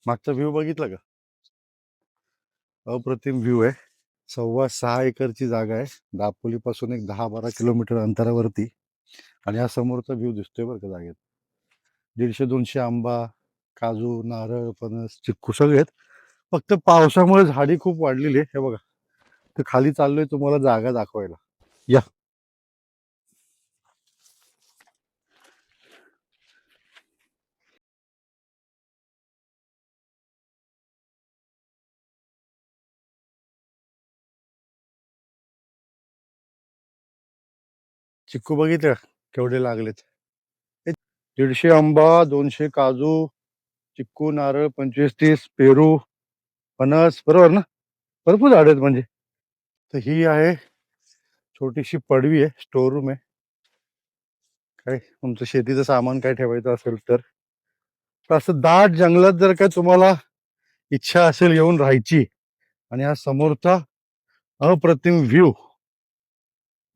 मागचा व्ह्यू बघितला का? अप्रतिम व्ह्यू आहे. 6.25 एकरची जागा आहे. दापोलीपासून एक 10-12 किलोमीटर अंतरावरती. आणि हा समोरचा व्ह्यू दिसतोय बरं का जागेत. 150-200 आंबा, काजू, नारळ, फणस, चिक्कू सगळे आहेत. फक्त पावसामुळे झाडी खूप वाढलेली आहे. हे बघा, तर खाली चाललोय तुम्हाला जागा दाखवायला. या. चिक्कू बघितलं केवढे लागलेत. 150 आंबा, 200 काजू, चिक्कू, नारळ, 25-30 पेरू, फणस, बरोबर ना? भरपूर झाड आहेत म्हणजे. तर ही आहे छोटीशी पडवी आहे, स्टोर रूम आहे. काय तुमचं शेतीचं सामान काय ठेवायचं असेल तर असं दाट जंगलात जर का तुम्हाला इच्छा असेल येऊन राहायची, आणि हा समोरचा अप्रतिम व्ह्यू,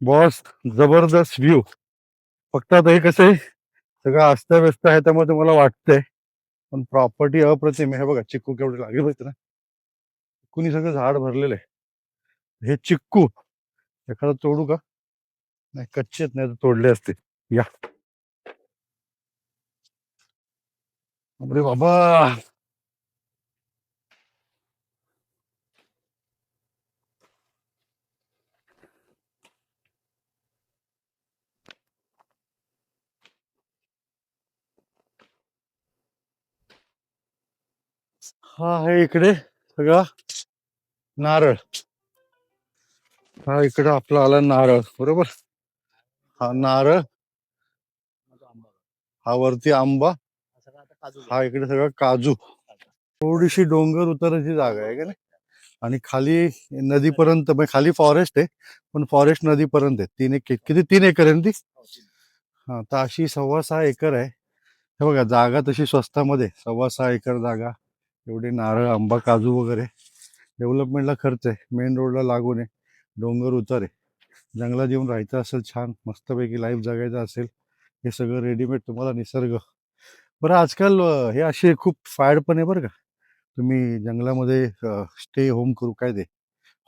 बॉस, जबरदस्त व्ह्यू. फक्त आता हे कसं आहे, सगळं अस्तव्यस्त आहे त्यामुळे तुम्हाला वाटतंय, पण प्रॉपर्टी अप्रतिम आहे. हे बघा चिक्कू केवढे लागले होते ना. चिक्कूनी सगळं झाड भरलेलं आहे. हे चिक्कू एखादा तोडू का? नाही, कच्चे आहेत, नाही तर तोडले असते. या. अरे बाबा, हा आहे इकडे सगळा नारळ. हा इकडे आपला आला नारळ, बरोबर. हा नारळ, हा वरती आंबा, हा इकडे सगळं काजू. थोडीशी डोंगर उताराची जागा आहे का नाही. आणि खाली नदीपर्यंत, म्हणजे खाली फॉरेस्ट आहे, पण फॉरेस्ट नदीपर्यंत आहे. किती 3 एकर आहे ना ती. हा, तर अशी 6.25 एकर आहे. हे बघा, जागा तशी स्वस्तामध्ये 6.25 एकर जागा, एवढे नारळ, आंबा, काजू वगैरे. डेव्हलपमेंटला खर्च आहे, मेन रोडला लागून आहे, डोंगर उतार आहे. जंगलात येऊन राहायचं असेल, छान मस्तपैकी लाईफ जगायचं असेल, हे सगळं रेडीमेड तुम्हाला निसर्ग. बरं, आजकाल हे असे खूप फॅड पण आहे बरं का. तुम्ही जंगलामध्ये स्टे होम करू, काय ते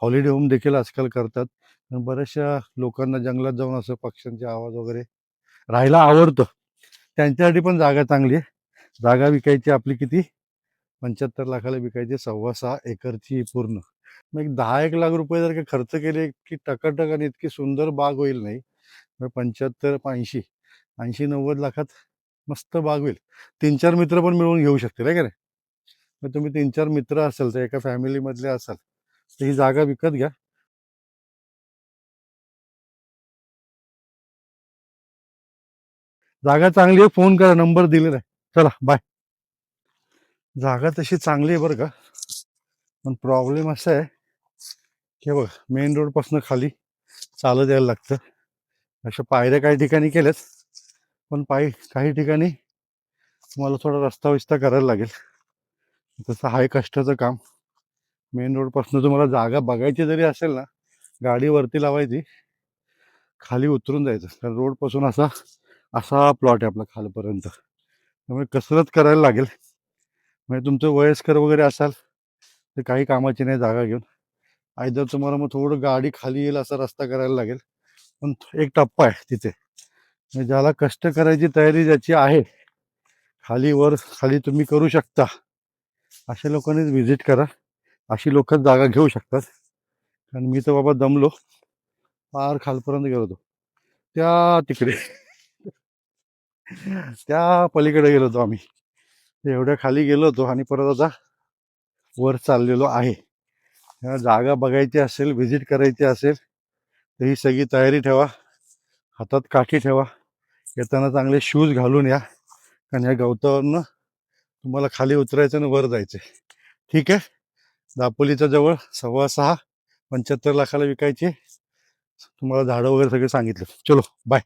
हॉलिडे होम देखील आजकाल करतात. आणि बऱ्याचशा लोकांना जंगलात जाऊन असं पक्ष्यांचे आवाज वगैरे राहायला आवडतं. त्यांच्यासाठी पण जागा चांगली आहे. जागा विकायची आपली किती, 75 लाखाला विकायची, 6.25 एकरची पूर्ण. मग एक 10-1 लाख रुपये जर का खर्च केले की टकाटक आणि इतकी सुंदर बाग होईल. नाही मग 75, 80, 90 लाखात मस्त बाग होईल. 3-4 मित्र पण मिळून घेऊ शकतील, आहे का नाही. मग तुम्ही 3-4 मित्र असाल, तर एका फॅमिलीमधले असाल, तर ही जागा विकत घ्या. जागा चांगली आहे, फोन करा, नंबर दिलेला आहे. चला बाय. जागा तशी चांगली आहे बरं का, पण प्रॉब्लेम असा आहे की बघ, मेन रोड पासून खाली चालत यायला लागतं. अशा पायऱ्या काही ठिकाणी केल्यात, पण काही ठिकाणी तुम्हाला थोडा रस्ता विस्ता करायला लागेल. तसं हाय कष्टाचं काम. मेन रोड पासून तुम्हाला जागा बघायची जरी असेल ना, गाडी वरती लावायची, खाली उतरून जायचं. कारण रोड पासून असा असा प्लॉट आहे आपला खालपर्यंत, त्यामुळे कसरत करायला लागेल. म्हणजे तुमचं वयस्कर वगैरे असाल तर काही कामाची नाही जागा घेऊन. आयदर तुम्हाला मग थोडं गाडी खाली येईल असा रस्ता करायला लागेल. पण एक टप्पा आहे तिथे, म्हणजे ज्याला कष्ट करायची तयारी ज्याची आहे, खाली वर खाली तुम्ही करू शकता, अशा लोकांनीच व्हिजिट करा. अशी लोक जागा घेऊ शकतात. कारण मी तर बाबा दमलो, फार खालपर्यंत गेलो होतो, त्या तिकडे त्या पलीकडे गेलो होतो आम्ही. एवढ्या खाली गेलो होतो आणि परत आता वर चाललेलो आहे. जागा बघायची असेल, व्हिजिट करायची असेल, तर ही सगळी तयारी ठेवा, हातात काठी ठेवा, येताना चांगले शूज घालून या. कारण या गवतावरनं तुम्हाला खाली उतरायचं आणि वर जायचं. ठीक आहे. दापोलीच्या जवळ 6.25, 75 लाखाला विकायची. तुम्हाला झाडं वगैरे सगळे सांगितलं. चलो बाय.